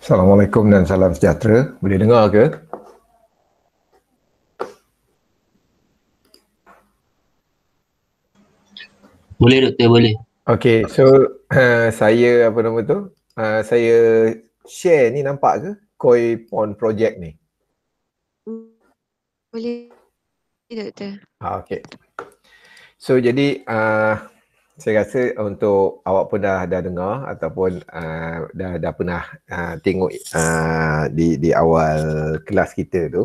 Assalamualaikum dan salam sejahtera. Boleh dengar ke? Boleh doktor, boleh. Okey, so saya apa nama tu? Saya share ni, nampak ke? Koi Pond Project ni. Boleh doktor. Okey. So jadi saya rasa untuk awak pun dah dengar ataupun dah pernah tengok di awal kelas kita tu.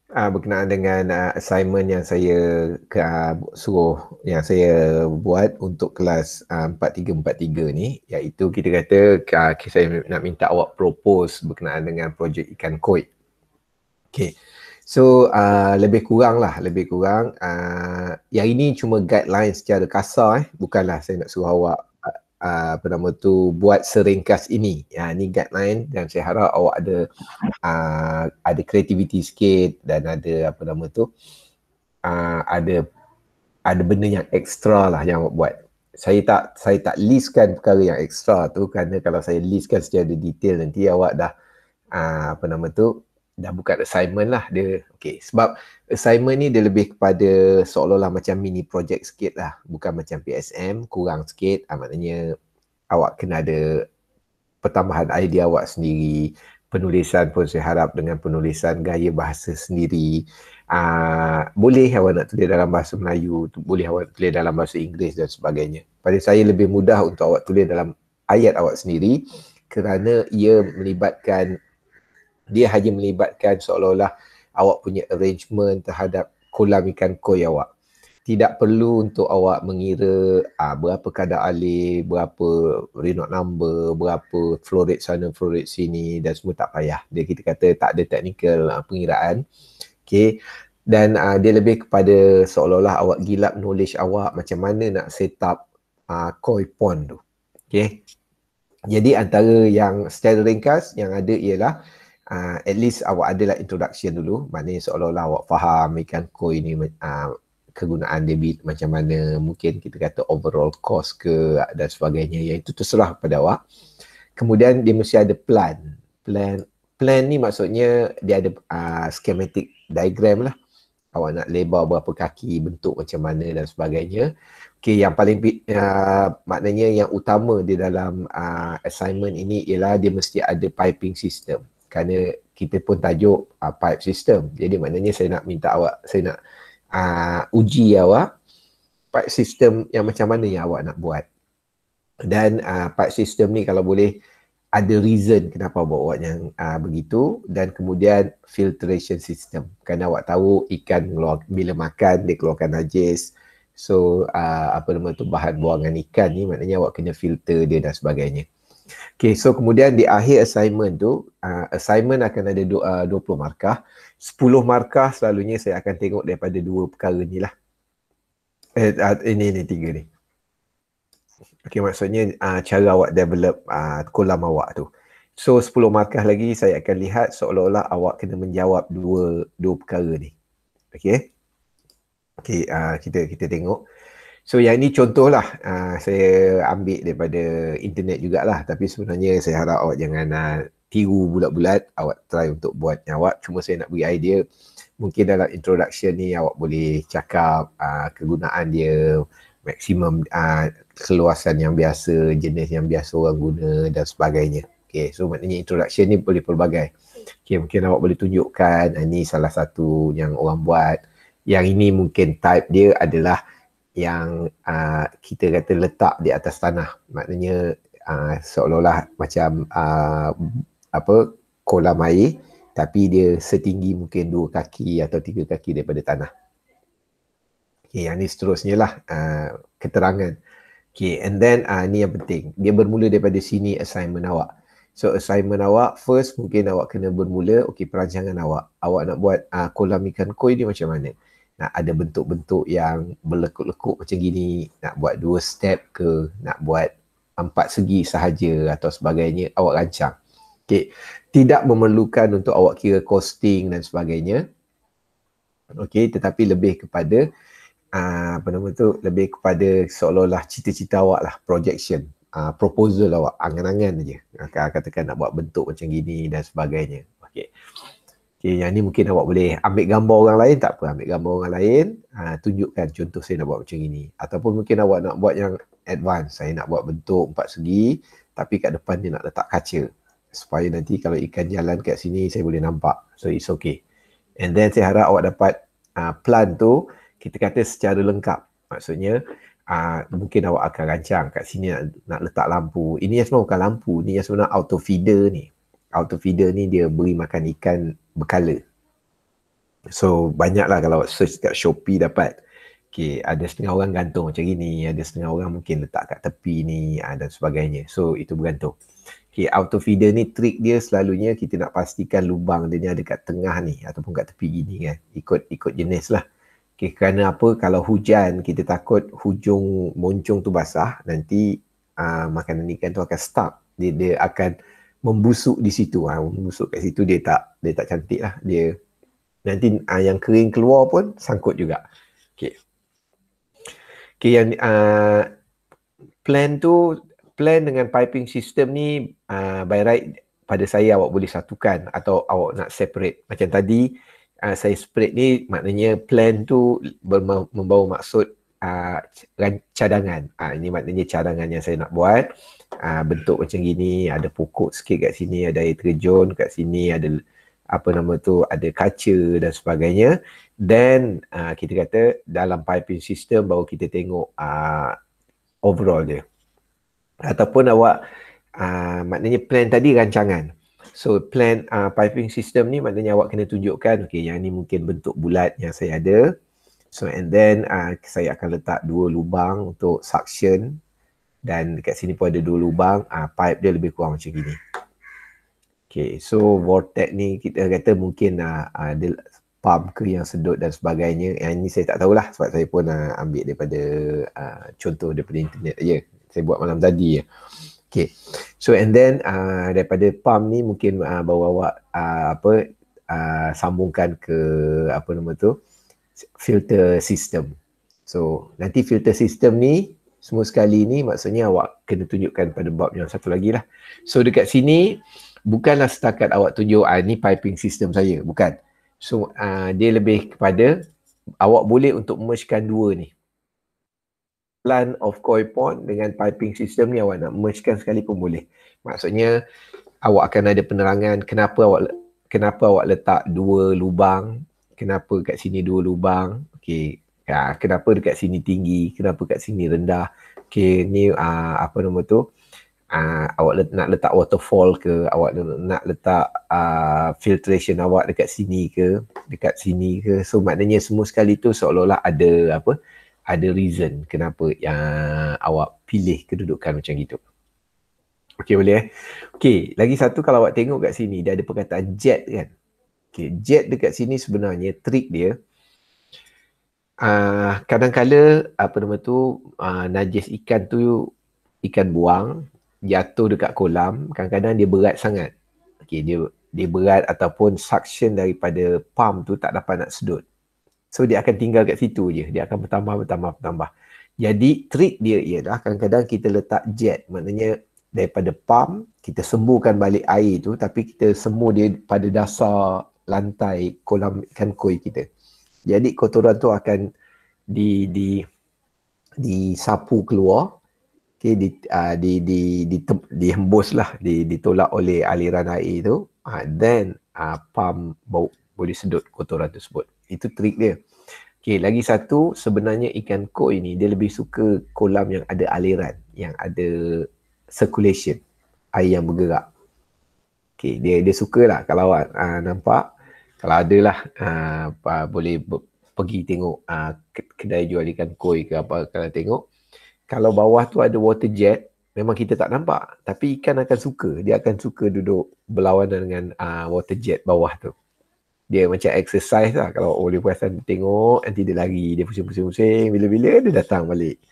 Berkenaan dengan assignment yang saya yang saya buat untuk kelas 4343 ni, iaitu kita kata saya nak minta awak propose berkenaan dengan projek ikan koi. Okay, so lebih kurang yang ini cuma guideline secara kasar, bukanlah saya nak suruh awak buat seringkas ini. Ini guideline dan saya harap awak ada kreativiti sikit dan ada ada benda yang ekstra lah yang awak buat. Saya tak listkan perkara yang ekstra tu, kerana kalau saya listkan secara detail nanti awak dah dah buka assignment lah dia. Okay, sebab assignment ni dia lebih kepada seolah-olah macam mini project sikit lah, bukan macam PSM, kurang sikit. Maknanya awak kena ada pertambahan idea awak sendiri. Penulisan pun saya harap dengan penulisan gaya bahasa sendiri. Boleh awak nak tulis dalam bahasa Melayu, boleh awak tulis dalam bahasa Inggeris dan sebagainya. Pada saya lebih mudah untuk awak tulis dalam ayat awak sendiri, kerana dia hanya melibatkan seolah-olah awak punya arrangement terhadap kolam ikan koi awak. Tidak perlu untuk awak mengira berapa kadar alih, berapa Reynolds number, berapa flow rate sana, flow rate sini, dan semua tak payah. Kita kata tak ada technical pengiraan. Okay. Dan dia lebih kepada seolah-olah awak gilap knowledge awak macam mana nak set up koi pond tu. Okay. Jadi antara yang secara ringkas yang ada ialah at least awak adalah introduction dulu, maknanya seolah-olah awak faham ikan koi ni kegunaan dia macam mana, mungkin kita kata overall cost ke dan sebagainya, yang itu terserah kepada awak. Kemudian dia mesti ada plan ni maksudnya dia ada schematic diagram lah, awak nak lebar berapa kaki, bentuk macam mana dan sebagainya. Okay, yang paling maknanya yang utama di dalam assignment ini ialah dia mesti ada piping system, kerana kita pun tajuk pipe system. Jadi maknanya saya nak minta awak, saya nak uji awak pipe system yang macam mana yang awak nak buat. Dan pipe system ni kalau boleh ada reason kenapa awak buat yang begitu, dan kemudian filtration system, kerana awak tahu ikan bila makan dia keluarkan najis. So bahan buangan ikan ni maknanya awak kena filter dia dan sebagainya. Okay, so kemudian di akhir assignment tu, assignment akan ada 20 markah. 10 markah selalunya saya akan tengok daripada dua perkara ni lah. Ini tiga ni. Okay, maksudnya cara awak develop kolam awak tu. So 10 markah lagi saya akan lihat seolah-olah awak kena menjawab dua perkara ni. Okay. Okay, kita tengok. So yang ni contohlah, saya ambil daripada internet jugalah, tapi sebenarnya saya harap awak jangan tiru bulat-bulat, awak try untuk buat yang awak. Cuma saya nak beri idea, mungkin dalam introduction ni awak boleh cakap kegunaan dia, maksimum keluasan yang biasa, jenis yang biasa orang guna dan sebagainya. Okay, so maknanya introduction ni boleh pelbagai. Okay, mungkin awak boleh tunjukkan ini salah satu yang orang buat. Yang ini mungkin type dia adalah yang kita kata letak di atas tanah. Maknanya seolah-olah macam kolam air, tapi dia setinggi mungkin 2 kaki atau 3 kaki daripada tanah. Okay, yang ni seterusnya lah keterangan. Okay, and then ni yang penting, dia bermula daripada sini assignment awak. So assignment awak, first mungkin awak kena bermula, okay, perancangan awak. Awak nak buat kolam ikan koi ni macam mana? Nak ada bentuk-bentuk yang berlekuk-lekuk macam gini, nak buat 2 step ke, nak buat 4 segi sahaja atau sebagainya, awak rancang. Okay. Tidak memerlukan untuk awak kira costing dan sebagainya. Okay, tetapi lebih kepada apa nama tu, lebih kepada seolah-olah cita-cita awak lah, projection, proposal awak, angan-angan je. Katakan nak buat bentuk macam gini dan sebagainya. Okay, yang ni mungkin awak boleh ambil gambar orang lain, tak apa, ambil gambar orang lain, tunjukkan contoh saya nak buat macam gini. Ataupun mungkin awak nak buat yang advance, saya nak buat bentuk 4 segi, tapi kat depan dia nak letak kaca. Supaya nanti kalau ikan jalan kat sini, saya boleh nampak. So it's okay. And then saya harap awak dapat plan tu, kita kata secara lengkap. Maksudnya, mungkin awak akan rancang kat sini nak letak lampu. Ini yang sebenarnya bukan lampu, ni yang sebenarnya auto feeder ni. Auto feeder ni dia beri makan ikan berkala. So banyaklah kalau search kat Shopee dapat. Okay, ada setengah orang gantung macam gini, ada setengah orang mungkin letak kat tepi ni dan sebagainya. So itu bergantung. Okay, auto feeder ni trik dia selalunya kita nak pastikan lubang dia ni ada kat tengah ni ataupun kat tepi gini kan. Ikut jenis lah. Okay, kerana apa? Kalau hujan kita takut hujung moncong tu basah, nanti makanan ikan tu akan stuck. Dia akan membusuk di situ. Membusuk kat situ dia tak cantik lah. Dia nanti yang kering keluar pun sangkut juga. Okay, yang plan dengan piping system ni by right pada saya awak boleh satukan atau awak nak separate. Macam tadi saya separate ni maknanya plan tu membawa maksud cadangan. Ini maknanya cadangan yang saya nak buat. Bentuk macam gini, ada pokok sikit kat sini, ada air terjun kat sini, ada ada kaca dan sebagainya. Then kita kata dalam piping system baru kita tengok overall dia. Ataupun awak maknanya plan tadi rancangan. So plan piping system ni maknanya awak kena tunjukkan, okay, yang ni mungkin bentuk bulat yang saya ada. So and then saya akan letak 2 lubang untuk suction. Dan dekat sini pun ada 2 lubang, pipe dia lebih kurang macam gini. Okay, so vortex ni kita kata mungkin ada pump ke yang sedut dan sebagainya. Yang ni saya tak tahulah sebab saya pun ambil daripada contoh daripada internet je. Saya buat malam tadi je. Okay, so and then daripada pump ni mungkin baru awak sambungkan ke filter system. So nanti filter system ni semua sekali ni maksudnya awak kena tunjukkan pada bab yang satu lagi lah. So dekat sini bukanlah setakat awak tunjuk ni piping system saya, bukan. So dia lebih kepada awak boleh untuk mergekan 2 ni. Plan of koi pond dengan piping system ni awak nak mergekan sekali pun boleh. Maksudnya awak akan ada penerangan kenapa awak letak 2 lubang, kenapa kat sini 2 lubang. Okey. Kenapa dekat sini tinggi, kenapa kat sini rendah. Okay, ni awak nak letak waterfall ke, awak nak letak filtration awak dekat sini ke, dekat sini ke. So maknanya semua sekali tu seolah-olah ada reason kenapa yang awak pilih kedudukan macam gitu. Okay, boleh Okay, lagi satu kalau awak tengok kat sini dia ada perkataan jet kan. Okay, jet dekat sini sebenarnya trik dia kadang-kala najis ikan tu, ikan buang jatuh dekat kolam, kadang-kadang dia berat sangat. Okay, dia berat ataupun suction daripada pump tu tak dapat nak sedut. So dia akan tinggal kat situ je, dia akan bertambah. Jadi trik dia ialah kadang-kadang kita letak jet, maknanya daripada pump kita sembuhkan balik air tu, tapi kita sembuh dia pada dasar lantai kolam ikan koi kita. Jadi kotoran tu akan disapu keluar, okay, dihembus lah, ditolak oleh aliran air tu, then pump boleh sedut kotoran tersebut. Itu trik dia. Okay, lagi satu, sebenarnya ikan koi ni dia lebih suka kolam yang ada aliran, yang ada circulation, air yang bergerak. Okay, dia sukalah kalau awak nampak. Kalau adalah boleh pergi tengok kedai jual ikan koi ke apa, kalau tengok kalau bawah tu ada water jet, memang kita tak nampak, tapi ikan akan suka, dia akan suka duduk berlawanan dengan water jet bawah tu. Dia macam exercise lah, kalau boleh perasan tengok, nanti dia lari, dia pusing-pusing, bila-bila dia datang balik.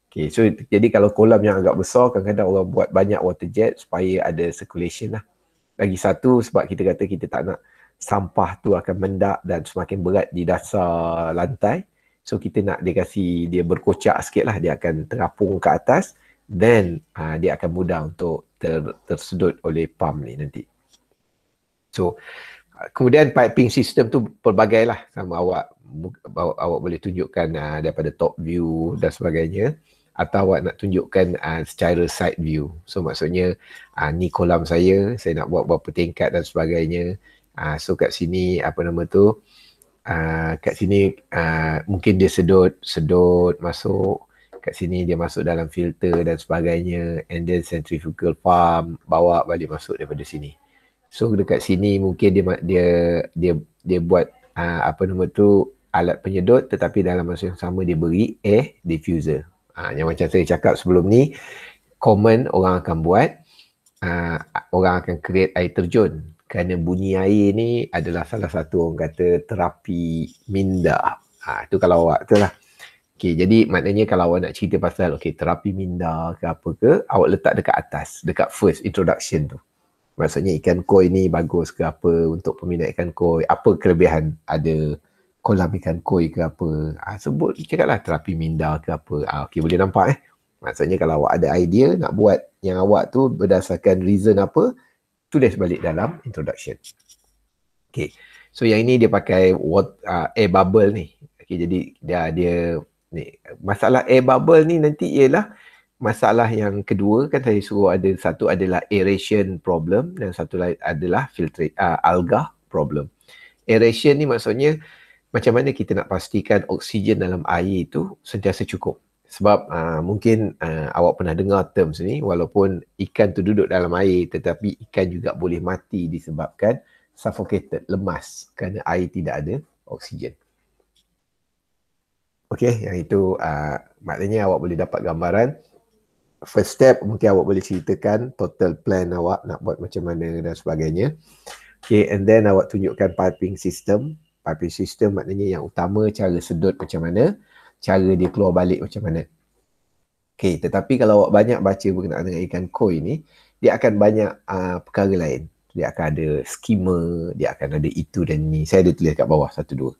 Okay, so jadi kalau kolam yang agak besar, kadang-kadang orang buat banyak water jet supaya ada circulation lah. Lagi satu, sebab kita kata kita tak nak sampah tu akan mendak dan semakin berat di dasar lantai. So kita nak dia kasi dia berkocak sikit lah, dia akan terapung ke atas, then dia akan mudah untuk tersedut oleh pump ni nanti. So kemudian piping system tu pelbagai lah, sama awak boleh tunjukkan daripada top view dan sebagainya, atau awak nak tunjukkan secara side view. So maksudnya ni kolam saya nak buat berapa tingkat dan sebagainya. So kat sini kat sini mungkin dia sedut masuk kat sini, dia masuk dalam filter dan sebagainya, and then centrifugal pump bawa balik masuk daripada sini. So dekat sini mungkin dia buat alat penyedut, tetapi dalam masa yang sama dia beri air diffuser. Yang macam saya cakap sebelum ni, common orang akan buat, orang akan create air terjun. Kerana bunyi air ni adalah salah satu orang kata terapi minda. Itu kalau awak tu lah. Okay, jadi maknanya kalau awak nak cerita pasal terapi minda ke apa ke, awak letak dekat atas, dekat first introduction tu. Maksudnya ikan koi ni bagus ke apa untuk peminat ikan koi, apa kelebihan ada kolam ikan koi ke apa. Sebut cakaplah terapi minda ke apa. Okey, boleh nampak Maksudnya kalau awak ada idea nak buat yang awak tu berdasarkan reason apa, tulis balik dalam introduction. Okay. So yang ini dia pakai air bubble ni. Okay, jadi dia ni masalah air bubble ni nanti ialah masalah yang kedua kan, saya suruh ada satu adalah aeration problem dan satu lain adalah alga problem. Aeration ni maksudnya macam mana kita nak pastikan oksigen dalam air itu sentiasa cukup. Sebab mungkin awak pernah dengar terms ni, walaupun ikan tu duduk dalam air tetapi ikan juga boleh mati disebabkan suffocated, lemas kerana air tidak ada oksigen. Okey, yang itu maknanya awak boleh dapat gambaran. First step mungkin awak boleh ceritakan total plan awak nak buat macam mana dan sebagainya. Okay, and then awak tunjukkan piping system. Piping system maknanya yang utama cara sedut macam mana, cara dia keluar balik macam mana. Okay, tetapi kalau awak banyak baca berkenaan dengan ikan koi ni, dia akan banyak perkara lain. Dia akan ada skema, dia akan ada itu dan ni. Saya ada tulis kat bawah 1, 2.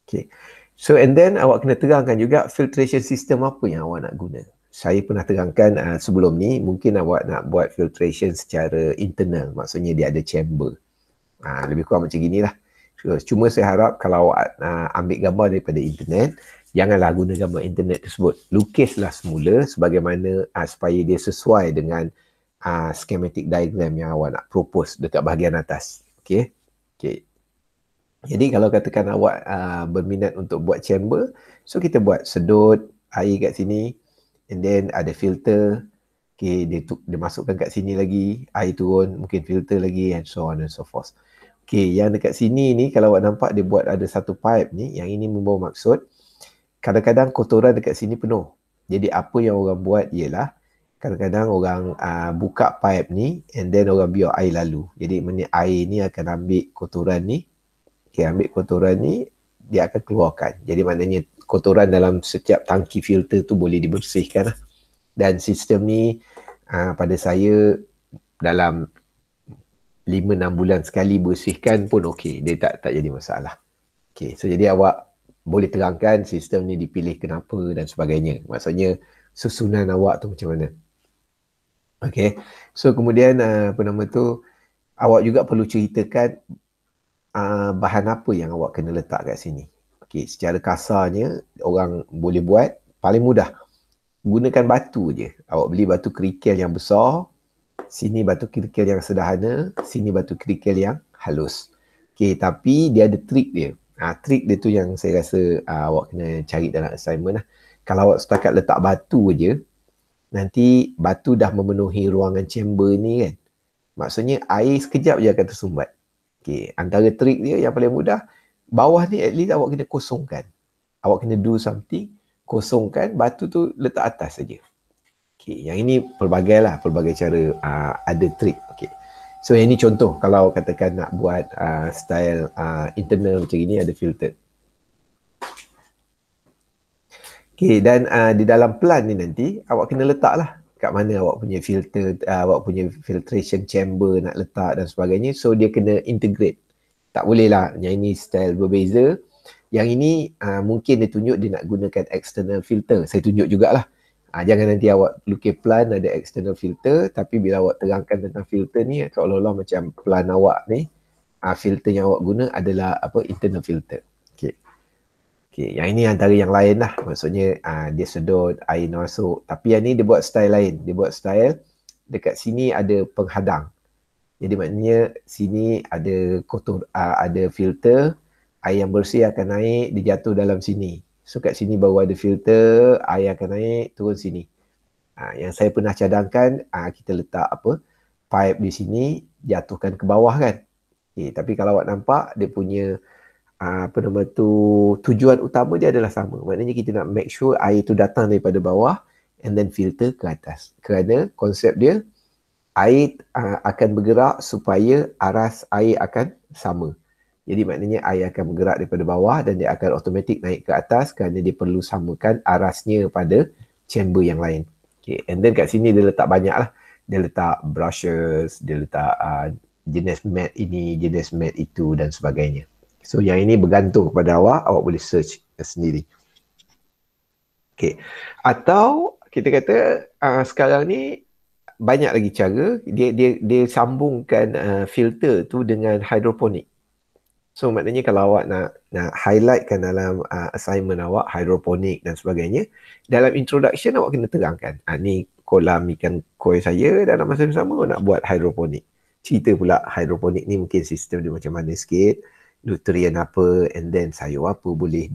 Okay. So and then awak kena terangkan juga filtration system apa yang awak nak guna. Saya pernah terangkan sebelum ni, mungkin awak nak buat filtration secara internal. Maksudnya dia ada chamber. Lebih kurang macam ginilah. Cuma saya harap kalau awak ambil gambar daripada internet, janganlah guna gambar internet tersebut. Lukislah semula sebagaimana supaya dia sesuai dengan schematic diagram yang awak nak propose dekat bahagian atas. Okay. Jadi kalau katakan awak berminat untuk buat chamber, so kita buat sedut air kat sini, and then ada filter. Okay, dia masukkan kat sini lagi, air turun, mungkin filter lagi, and so on and so forth. Okay, yang dekat sini ni kalau awak nampak dia buat ada satu pipe ni, yang ini membawa maksud kadang-kadang kotoran dekat sini penuh. Jadi apa yang orang buat ialah kadang-kadang orang buka pipe ni and then orang biar air lalu. Jadi air ni akan ambil kotoran ni. Okay, ambil kotoran ni, dia akan keluarkan. Jadi maknanya kotoran dalam setiap tangki filter tu boleh dibersihkan lah. Dan sistem ni pada saya dalam 5-6 bulan sekali bersihkan pun okey. Dia tak jadi masalah. Okay, so jadi awak boleh terangkan sistem ni dipilih kenapa dan sebagainya. Maksudnya susunan awak tu macam mana. Okay, so kemudian awak juga perlu ceritakan bahan apa yang awak kena letak kat sini. Okay, secara kasarnya orang boleh buat paling mudah. Gunakan batu je. Awak beli batu kerikil yang besar, sini batu kerikil yang sederhana, sini batu kerikil yang halus. Okay, tapi dia ada trik dia. Trik dia tu yang saya rasa awak kena cari dalam assignment lah. Kalau awak setakat letak batu je, nanti batu dah memenuhi ruangan chamber ni kan. Maksudnya air sekejap je akan tersumbat. Okay, antara trik dia yang paling mudah, bawah ni at least awak kena kosongkan. Awak kena do something, kosongkan, batu tu letak atas saja. Okay, yang ini pelbagai cara ada trik. Okay. So yang ini contoh kalau katakan nak buat style internal macam ini ada filter. Okay, dan di dalam plan ni nanti awak kena letaklah kat mana awak punya filter, awak punya filtration chamber nak letak dan sebagainya. So dia kena integrate. Tak boleh lah yang ini style berbeza, Yang ini mungkin dia tunjuk dia nak gunakan external filter. Saya tunjuk jugalah. Jangan nanti awak lukis plan ada external filter, tapi bila awak terangkan tentang filter ni, seolah-olah macam plan awak ni, filter yang awak guna adalah internal filter. Okay, yang ini antara yang lain lah. Maksudnya dia sedot, air masuk. Tapi yang ni dia buat style lain. Dia buat style dekat sini ada penghadang. Jadi maknanya sini ada kotor, ada filter, air yang bersih akan naik, dia jatuh dalam sini. So kat sini baru ada filter, air akan naik, turun sini. Yang saya pernah cadangkan, kita letak pipe di sini, jatuhkan ke bawah kan. Okay, tapi kalau awak nampak, dia punya tujuan utama dia adalah sama. Maknanya kita nak make sure air tu datang daripada bawah and then filter ke atas. Kerana konsep dia, air akan bergerak supaya aras air akan sama. Jadi maknanya air akan bergerak daripada bawah dan dia akan automatik naik ke atas kerana dia perlu samakan arasnya pada chamber yang lain. Okay. And then kat sini dia letak banyak lah. Dia letak brushes, dia letak jenis mat ini, jenis mat itu dan sebagainya. So yang ini bergantung kepada awak boleh search sendiri. Okay. Atau kita kata sekarang ni banyak lagi cara, dia sambungkan filter tu dengan hidroponik. So maknanya kalau awak nak highlightkan dalam assignment awak hidroponik dan sebagainya, dalam introduction awak kena terangkan, ni kolam ikan koi saya dan masa yang sama nak buat hidroponik. Cerita pula hidroponik ni mungkin sistem dia macam mana sikit, nutrien apa, and then sayur apa boleh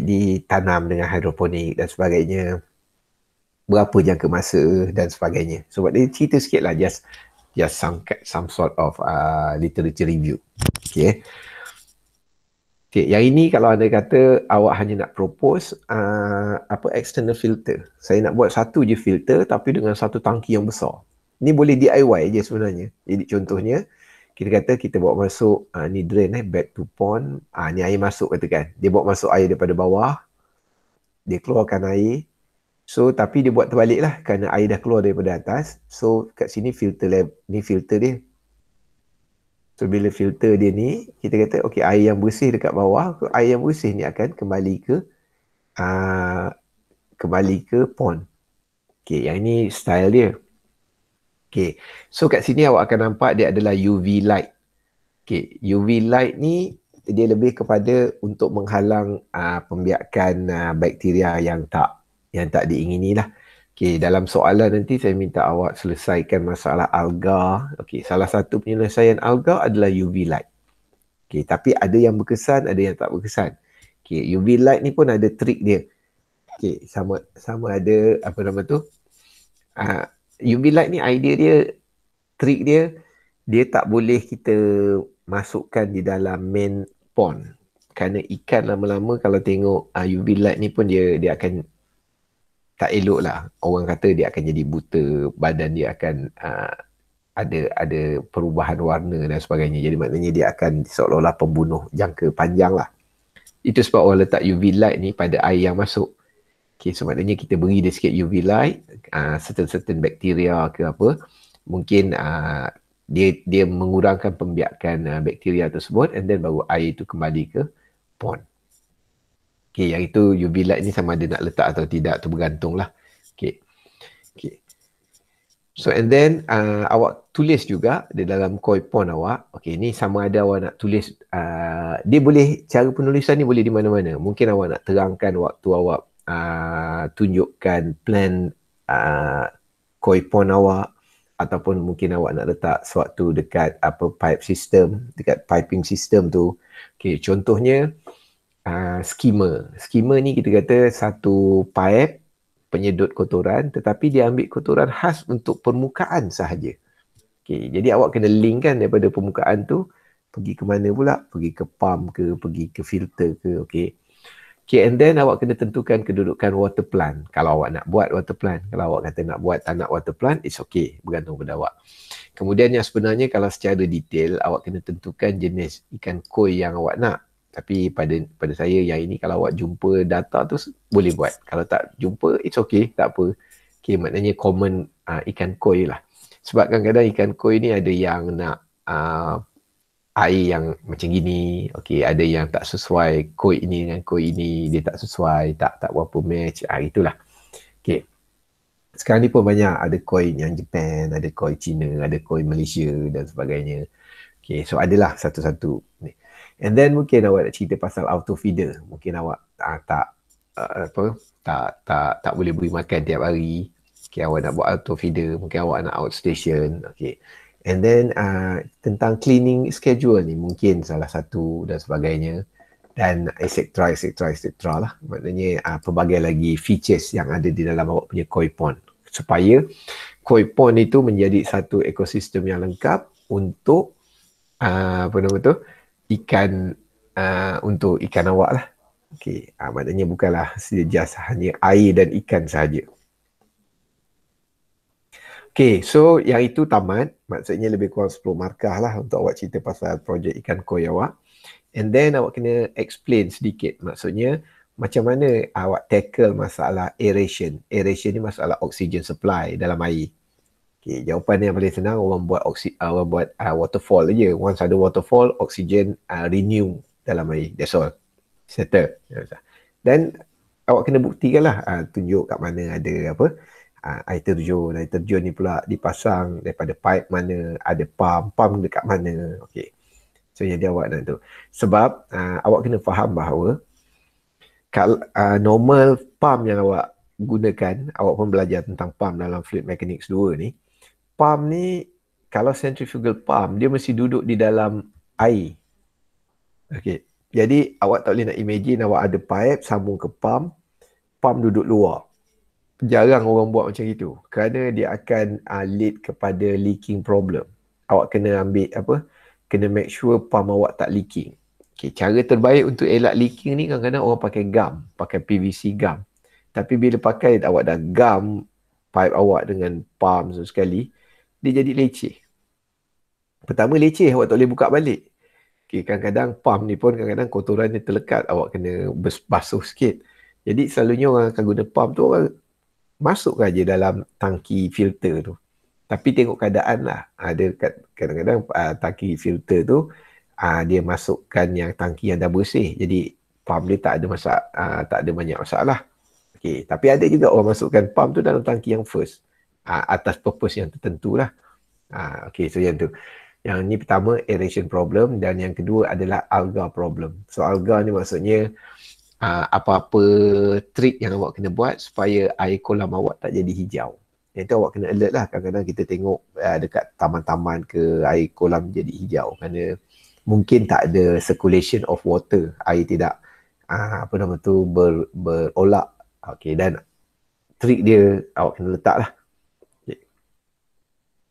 ditanam dengan hidroponik dan sebagainya, berapa jangka masa dan sebagainya. So buat dia cerita sikit lah, just some sort of literature review. Okay, yang ini kalau anda kata awak hanya nak propose external filter. Saya nak buat satu je filter tapi dengan satu tangki yang besar. Ni boleh DIY je sebenarnya. Jadi contohnya, kita kata kita bawa masuk, ni drain back to pond. Ni air masuk katakan. Dia bawa masuk air daripada bawah. Dia keluarkan air. So, tapi dia buat terbalik lah kerana air dah keluar daripada atas. So, kat sini ni filter dia. So, bila filter dia ni, kita kata, okay, air yang bersih dekat bawah, air yang bersih ni akan kembali ke pond. Okay, yang ini style dia. Okay, so kat sini awak akan nampak dia adalah UV light. Okay, UV light ni, dia lebih kepada untuk menghalang pembiakan bakteria yang tak diingini lah. Okay, dalam soalan nanti saya minta awak selesaikan masalah alga. Okay, salah satu penyelesaian alga adalah UV light. Okay, tapi ada yang berkesan, ada yang tak berkesan. Okay, UV light ni pun ada trik dia. Okay, sama ada UV light ni idea dia, trik dia, dia tak boleh kita masukkan di dalam main pond. Kerana ikan lama-lama kalau tengok UV light ni pun dia akan tak elok lah. Orang kata dia akan jadi buta, badan dia akan ada perubahan warna dan sebagainya. Jadi maknanya dia akan seolah-olah pembunuh jangka panjang lah. Itu sebab orang letak UV light ni pada air yang masuk. Okay, so maknanya kita beri dia sikit UV light, certain bakteria ke apa, mungkin dia mengurangkan pembiakan bakteria tersebut, and then baru air itu kembali ke pond. Okay, yang itu UV light ni sama ada nak letak atau tidak, tu bergantung lah. Okay. So and then awak tulis juga di dalam koi pond awak. Okay, ni sama ada awak nak tulis, dia boleh, cara penulisan ni boleh di mana-mana. Mungkin awak nak terangkan waktu awak tunjukkan plan koi pond awak, ataupun mungkin awak nak letak sewaktu dekat pipe system, dekat piping system tu. Okay, contohnya skimmer ni kita kata satu pipe penyedut kotoran, tetapi dia ambil kotoran khas untuk permukaan sahaja. Okay, jadi awak kena link kan daripada permukaan tu pergi ke mana pula, pergi ke pump ke, pergi ke filter ke. Okay, and then awak kena tentukan kedudukan water plant. Kalau awak nak buat water plant, kalau awak kata nak buat tak nak water plant, it's okay, bergantung pada awak. Kemudian yang sebenarnya kalau secara detail, awak kena tentukan jenis ikan koi yang awak nak. Tapi pada saya yang ini, kalau awak jumpa data tu boleh buat. Kalau tak jumpa, it's okay, tak apa. Okay, maknanya common ikan koi lah. Sebab kadang-kadang ikan koi ni ada yang nak air yang macam gini, okey, ada yang tak sesuai koi ini dengan koi ini, dia tak sesuai, tak berapa match, itulah. Okey. Sekarang ni pun banyak, ada koi yang Japan, ada koi China, ada koi Malaysia dan sebagainya. Okey, so adalah satu-satu ni. And then mungkin awak nak cerita pasal auto feeder. Mungkin awak tak boleh beri makan tiap hari. Okey, awak nak buat auto feeder, mungkin awak nak outstation. Okey. And then tentang cleaning schedule ni mungkin salah satu dan sebagainya. Dan etc. lah. Maknanya pelbagai lagi features yang ada di dalam awak punya koi pond. Supaya koi pond itu menjadi satu ekosistem yang lengkap untuk ikan, untuk ikan awak lah. Okey, maknanya bukanlah just hanya air dan ikan sahaja. Okey, so yang itu tamat. Maksudnya lebih kurang 10 markah lah untuk awak cerita pasal projek ikan koi awak. And then awak kena explain sedikit. Maksudnya macam mana awak tackle masalah aeration. Aeration ni masalah oxygen supply dalam air. Okay, jawapan yang paling senang, orang buat waterfall je. Once ada waterfall, oksigen renew dalam air. That's all. Settle. Dan awak kena buktikan lah. Tunjuk kat mana ada air terjun. Air terjun ni pula dipasang daripada pipe mana, ada pump dekat mana. Okay. So jadi awak nak tu. Sebab awak kena faham bahawa kalau normal pump yang awak gunakan, awak pun belajar tentang pump dalam Fluid Mechanics 2 ni. Pump ni, kalau centrifugal pump, dia mesti duduk di dalam air. Okay. Jadi, awak tak boleh nak imagine awak ada pipe, sambung ke pump duduk luar. Jarang orang buat macam itu. Kerana dia akan lead kepada leaking problem. Awak kena ambil kena make sure pump awak tak leaking. Okay. Cara terbaik untuk elak leaking ni, kadang-kadang orang pakai gum, pakai PVC gum. Tapi bila pakai, awak dah gum pipe awak dengan pump sekali, dia jadi leceh. Pertama leceh, awak tak boleh buka balik. Okay, kadang-kadang pump ni pun kadang-kadang kotoran dia terlekat, awak kena basuh sikit. Jadi selalunya orang akan guna pump tu, orang masuk aja dalam tangki filter tu. Tapi tengok keadaan lah. Ada kadang-kadang tangki filter tu, dia masukkan yang tangki yang dah bersih. Jadi pump dia tak ada banyak masalah. Okay, tapi ada juga orang masukkan pump tu dalam tangki yang first. Atas purpose yang tertentu lah. Okay, so yang tu. Yang ni pertama, aeration problem. Dan yang kedua adalah alga problem. So alga ni maksudnya apa-apa trick yang awak kena buat supaya air kolam awak tak jadi hijau. Yang tu awak kena alert lah. Kadang-kadang kita tengok dekat taman-taman ke air kolam jadi hijau. Kerana mungkin tak ada circulation of water. Air tidak berolak. Okay, dan trick dia awak kena letak lah.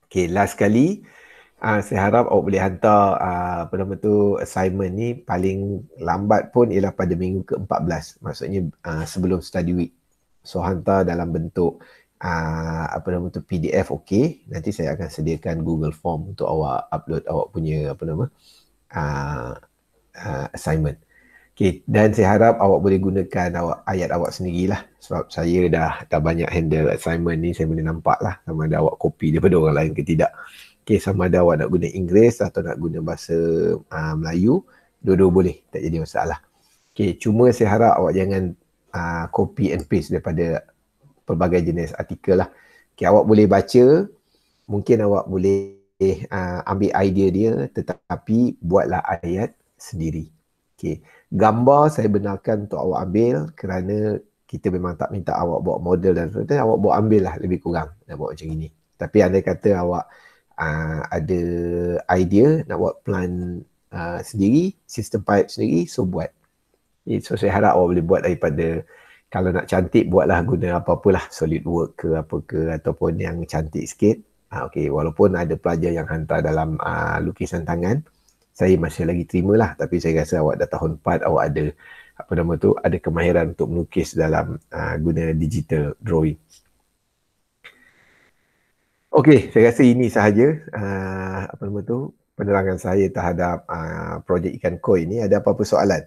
Okay, last kali, saya harap awak boleh hantar assignment ni paling lambat pun ialah pada minggu ke-14. Maksudnya sebelum study week. So hantar dalam bentuk PDF, okay. Nanti saya akan sediakan Google Form untuk awak upload awak punya assignment. Okay, dan saya harap awak boleh gunakan ayat awak sendirilah. Sebab saya dah banyak handle assignment ni, saya boleh nampak lah sama ada awak copy daripada orang lain ke tidak. Okay, sama ada awak nak guna Inggeris atau nak guna bahasa Melayu, dua-dua boleh, tak jadi masalah. Okay, cuma saya harap awak jangan copy and paste daripada pelbagai jenis artikel lah. Okay, awak boleh baca, mungkin awak boleh ambil idea dia, tetapi buatlah ayat sendiri. Okay. Gambar saya benarkan untuk awak ambil kerana kita memang tak minta awak buat model dan sebagainya. Awak buat ambil lah lebih kurang nak buat macam ini. Tapi andai kata awak ada idea nak buat plan sendiri, sistem pipe sendiri, so buat. Okay. So saya harap awak boleh buat daripada, kalau nak cantik buatlah guna apa-apalah, SolidWorks ke apa ke ataupun yang cantik sikit. Okay. Walaupun ada pelajar yang hantar dalam lukisan tangan, saya masih lagi terima lah, tapi saya rasa awak dah tahun 4, awak ada ada kemahiran untuk melukis dalam guna digital drawing. Okey, saya rasa ini sahaja penerangan saya terhadap projek ikan koi ni. Ada apa-apa soalan?